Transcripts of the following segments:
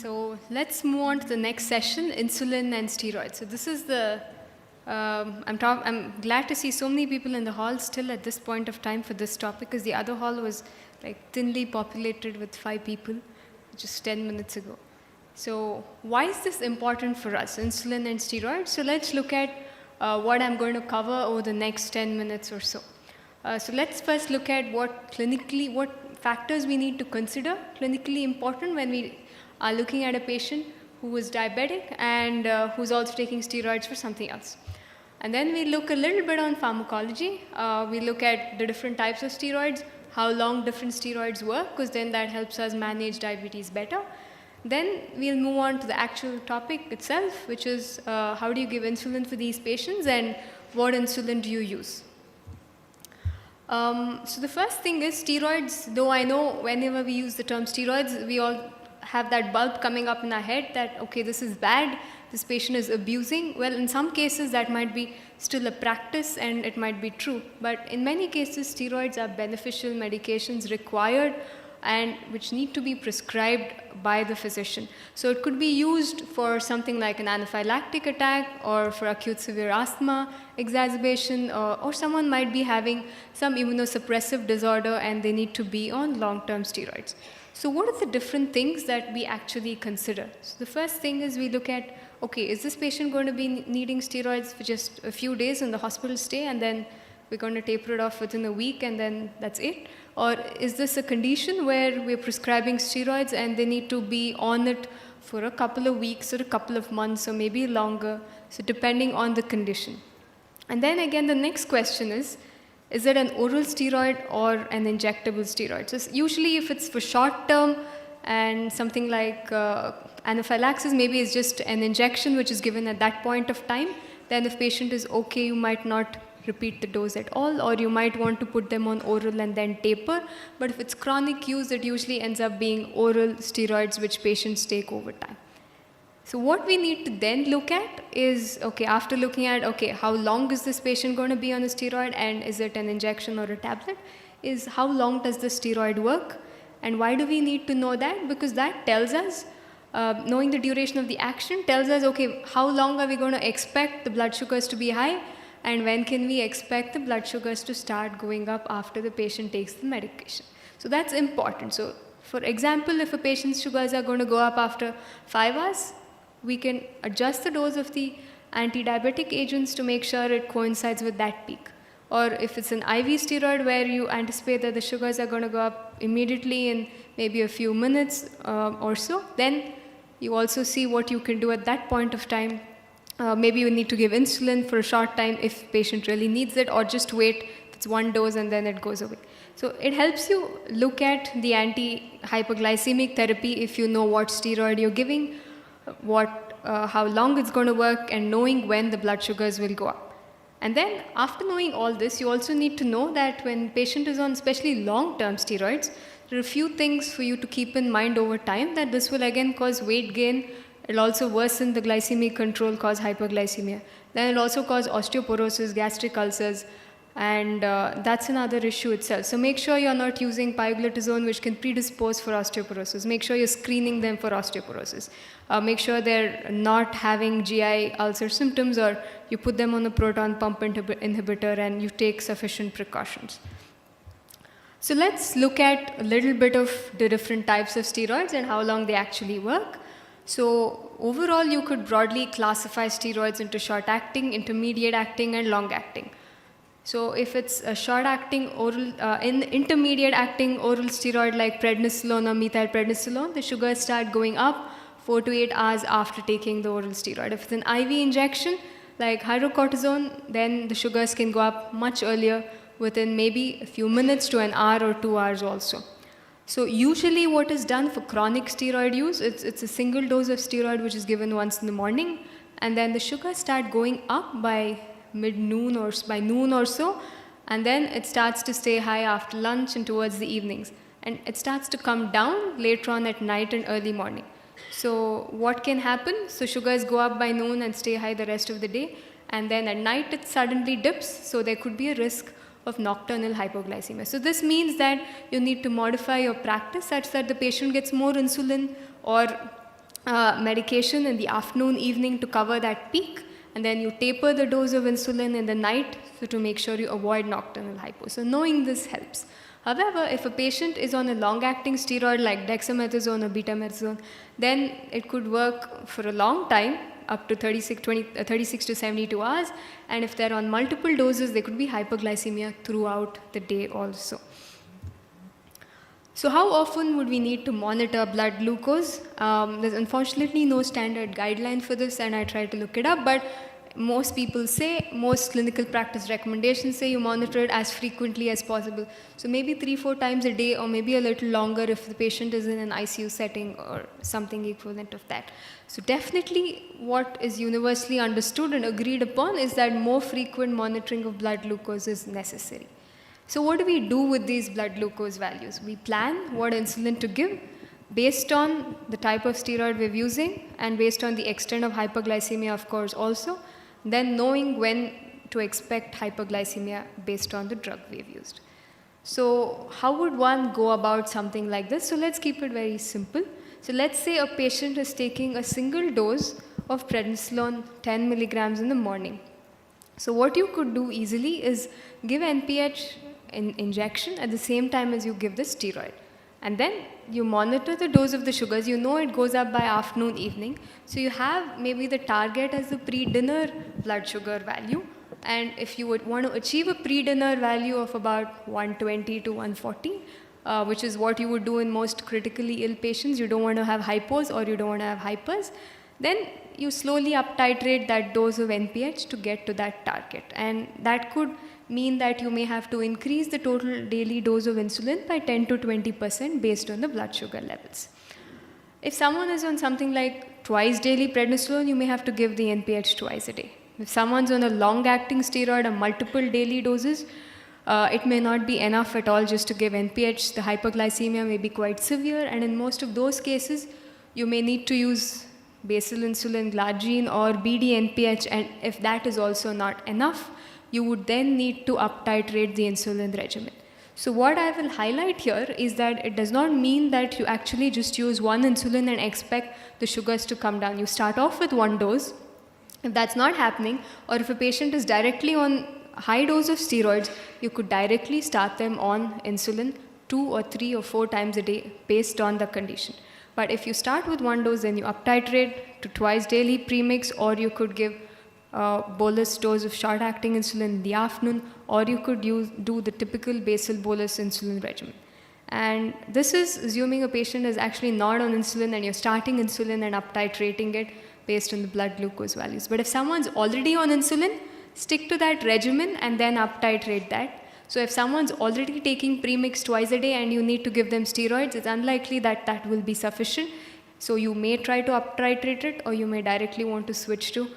So let's move on to the next session, insulin and steroids. So this is the, I'm glad to see so many people in the hall still at this point of time for this topic, because the other hall was like thinly populated with 5 people just 10 minutes ago. So why is this important for us, insulin and steroids? So let's look at what I'm going to cover over the next 10 minutes or so. So let's first look at what factors we need to consider clinically important when we are looking at a patient who is diabetic and who's also taking steroids for something else. And then we look a little bit on pharmacology. We look at the different types of steroids, how long different steroids work, because then that helps us manage diabetes better. Then we'll move on to the actual topic itself, which is how do you give insulin for these patients and what insulin do you use? So the first thing is steroids. Though I know whenever we use the term steroids, we all have that bulb coming up in our head that, okay, this is bad, this patient is abusing. Well, in some cases that might be still a practice and it might be true. But in many cases, steroids are beneficial medications required and which need to be prescribed by the physician. So it could be used for something like an anaphylactic attack or for acute severe asthma exacerbation, or someone might be having some immunosuppressive disorder and they need to be on long-term steroids. So what are the different things that we actually consider? So the first thing is we look at, okay, is this patient going to be needing steroids for just a few days in the hospital stay and then we're going to taper it off within a week and then that's it? Or is this a condition where we're prescribing steroids and they need to be on it for a couple of weeks or a couple of months or maybe longer, so depending on the condition. And then again, the next question is it an oral steroid or an injectable steroid? So usually if it's for short term and something like anaphylaxis, maybe it's just an injection which is given at that point of time, then if patient is okay, you might not repeat the dose at all, or you might want to put them on oral and then taper. But if it's chronic use, it usually ends up being oral steroids which patients take over time. So what we need to then look at is, okay, after looking at, okay, how long is this patient going to be on a steroid and is it an injection or a tablet, is how long does the steroid work? And why do we need to know that? Because that tells us, knowing the duration of the action tells us, okay, how long are we going to expect the blood sugars to be high? And when can we expect the blood sugars to start going up after the patient takes the medication? So that's important. So for example, if a patient's sugars are going to go up after 5 hours, we can adjust the dose of the anti-diabetic agents to make sure it coincides with that peak. Or if it's an IV steroid where you anticipate that the sugars are going to go up immediately in maybe a few minutes or so, then you also see what you can do at that point of time. Maybe you need to give insulin for a short time if patient really needs it, or just wait, it's one dose and then it goes away. So it helps you look at the anti-hyperglycemic therapy if you know what steroid you're giving, how long it's going to work, and knowing when the blood sugars will go up. And then after knowing all this, you also need to know that when patient is on especially long-term steroids, there are a few things for you to keep in mind over time, that this will again cause weight gain. It'll also worsen the glycemic control, cause hyperglycemia. Then it'll also cause osteoporosis, gastric ulcers, and that's another issue itself. So make sure you're not using pioglitazone, which can predispose for osteoporosis. Make sure you're screening them for osteoporosis. Make sure they're not having GI ulcer symptoms, or you put them on a proton pump inhibitor and you take sufficient precautions. So let's look at a little bit of the different types of steroids and how long they actually work. So overall, you could broadly classify steroids into short-acting, intermediate-acting, and long-acting. So if it's a short-acting oral, intermediate-acting oral steroid like prednisolone or methylprednisolone, the sugars start going up 4 to 8 hours after taking the oral steroid. If it's an IV injection like hydrocortisone, then the sugars can go up much earlier, within maybe a few minutes to an hour or 2 hours also. So usually what is done for chronic steroid use, it's a single dose of steroid which is given once in the morning, and then the sugars start going up by mid-noon or by noon or so, and then it starts to stay high after lunch and towards the evenings. And it starts to come down later on at night and early morning. So what can happen? So sugars go up by noon and stay high the rest of the day, and then at night it suddenly dips, so there could be a risk of nocturnal hypoglycemia. So this means that you need to modify your practice such that the patient gets more insulin, or medication in the afternoon, evening to cover that peak, and then you taper the dose of insulin in the night so to make sure you avoid nocturnal hypo. So knowing this helps. However, if a patient is on a long-acting steroid like dexamethasone or betamethasone, then it could work for a long time, up to 36 to 72 hours, and if they're on multiple doses, there could be hyperglycemia throughout the day also. So how often would we need to monitor blood glucose? There's unfortunately no standard guideline for this, and I tried to look it up, but most people say, most clinical practice recommendations say you monitor it as frequently as possible. So maybe 3-4 times a day, or maybe a little longer if the patient is in an ICU setting or something equivalent of that. So definitely what is universally understood and agreed upon is that more frequent monitoring of blood glucose is necessary. So what do we do with these blood glucose values? We plan what insulin to give based on the type of steroid we're using and based on the extent of hyperglycemia, of course, also. Then knowing when to expect hyperglycemia based on the drug we've used. So how would one go about something like this? So let's keep it very simple. So let's say a patient is taking a single dose of prednisolone 10 milligrams in the morning. So what you could do easily is give NPH injection at the same time as you give the steroid. And then you monitor the dose of the sugars. You know it goes up by afternoon, evening. So you have maybe the target as the pre-dinner blood sugar value. And if you would want to achieve a pre-dinner value of about 120 to 140, which is what you would do in most critically ill patients, you don't want to have hypos or you don't want to have hypers, then you slowly up titrate that dose of NPH to get to that target. And that could mean that you may have to increase the total daily dose of insulin by 10 to 20% based on the blood sugar levels. If someone is on something like twice daily prednisolone, you may have to give the NPH twice a day. If someone's on a long-acting steroid or multiple daily doses, it may not be enough at all just to give NPH. The hyperglycemia may be quite severe, and in most of those cases, you may need to use basal insulin, glargine, or BD-NPH, and if that is also not enough, you would then need to up titrate the insulin regimen. So what I will highlight here is that it does not mean that you actually just use one insulin and expect the sugars to come down. You start off with one dose. If that's not happening, or if a patient is directly on high dose of steroids, you could directly start them on insulin 2 or 3 or 4 times a day based on the condition. But if you start with one dose, then you up titrate to twice daily premix, or you could give bolus dose of short-acting insulin in the afternoon, or you could do the typical basal bolus insulin regimen. And this is assuming a patient is actually not on insulin and you're starting insulin and up titrating it based on the blood glucose values. But if someone's already on insulin, stick to that regimen and then up titrate that. So if someone's already taking premix twice a day and you need to give them steroids, it's unlikely that that will be sufficient. So you may try to up titrate it, or you may directly want to switch to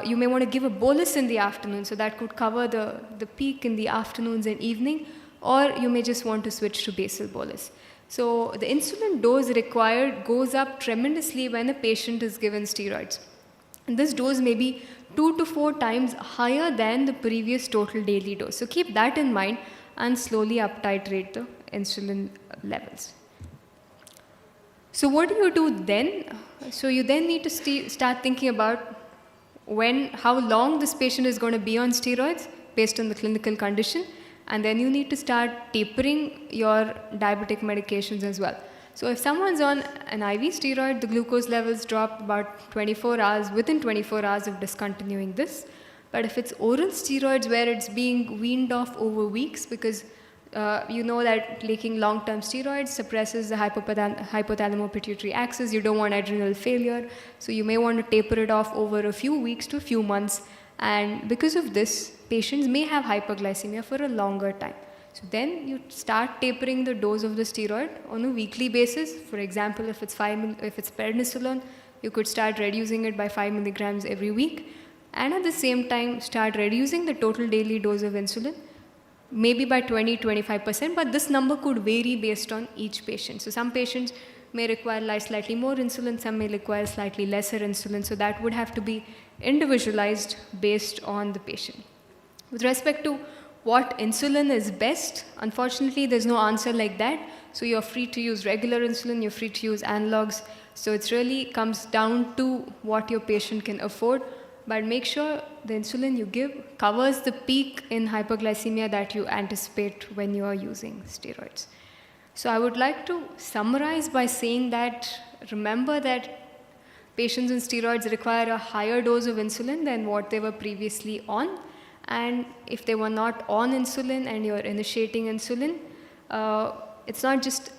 you may want to give a bolus in the afternoon, so that could cover the peak in the afternoons and evening, or you may just want to switch to basal bolus. So the insulin dose required goes up tremendously when a patient is given steroids. And this dose may be 2 to 4 times higher than the previous total daily dose. So keep that in mind and slowly up titrate the insulin levels. So what do you do then? So you then need to start thinking about how long this patient is going to be on steroids based on the clinical condition, and then you need to start tapering your diabetic medications as well. So if someone's on an IV steroid, the glucose levels drop about 24 hours, within 24 hours of discontinuing this. But if it's oral steroids where it's being weaned off over weeks, because you know that taking long-term steroids suppresses the hypothalamo-pituitary axis. You don't want adrenal failure, so you may want to taper it off over a few weeks to a few months. And because of this, patients may have hyperglycemia for a longer time. So then you start tapering the dose of the steroid on a weekly basis. For example, if it's prednisolone, you could start reducing it by 5 milligrams every week. And at the same time, start reducing the total daily dose of insulin, maybe by 20-25%, but this number could vary based on each patient. So some patients may require slightly more insulin, some may require slightly lesser insulin, so that would have to be individualized based on the patient. With respect to what insulin is best, unfortunately there's no answer like that. So you're free to use regular insulin, you're free to use analogs. So it really comes down to what your patient can afford, but make sure the insulin you give covers the peak in hyperglycemia that you anticipate when you are using steroids. So I would like to summarize by saying that remember that patients on steroids require a higher dose of insulin than what they were previously on. And if they were not on insulin and you're initiating insulin, it's not just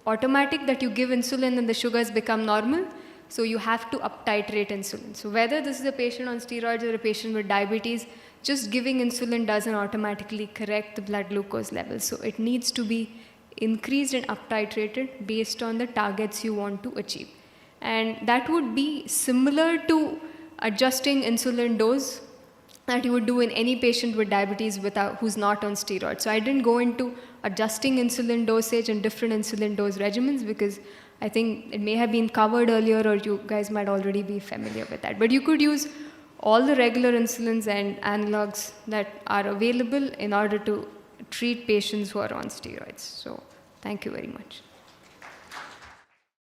automatic that you give insulin and the sugars become normal. So you have to up-titrate insulin. So whether this is a patient on steroids or a patient with diabetes, just giving insulin doesn't automatically correct the blood glucose level. So it needs to be increased and up-titrated based on the targets you want to achieve. And that would be similar to adjusting insulin dose that you would do in any patient with diabetes who's not on steroids. So I didn't go into adjusting insulin dosage and different insulin dose regimens because I think it may have been covered earlier or you guys might already be familiar with that. But you could use all the regular insulins and analogs that are available in order to treat patients who are on steroids. So thank you very much.